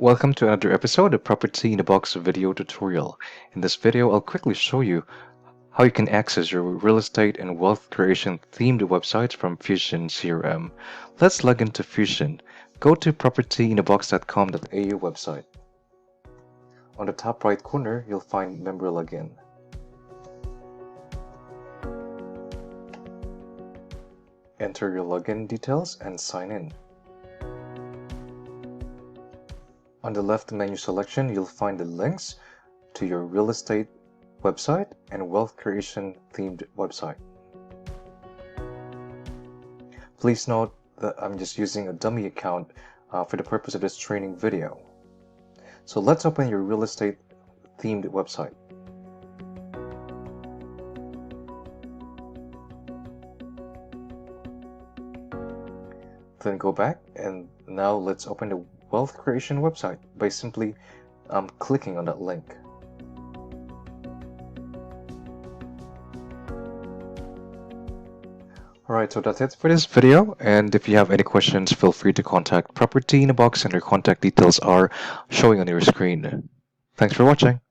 Welcome to another episode of Property in a Box video tutorial. In this video, I'll quickly show you how you can access your real estate and wealth creation themed websites from Fusion CRM. Let's log into Fusion. Go to propertyinabox.com.au website. On the top right corner, you'll find Member Login. Enter your login details and sign in. On the left menu selection, you'll find the links to your real estate website and wealth creation themed website. Please note that I'm just using a dummy account for the purpose of this training video. So let's open your real estate themed website. Then go back, and now let's open the wealth creation website by simply clicking on that link. Alright, so that's it for this video, and if you have any questions, feel free to contact Property in a Box, and their contact details are showing on your screen. Thanks for watching.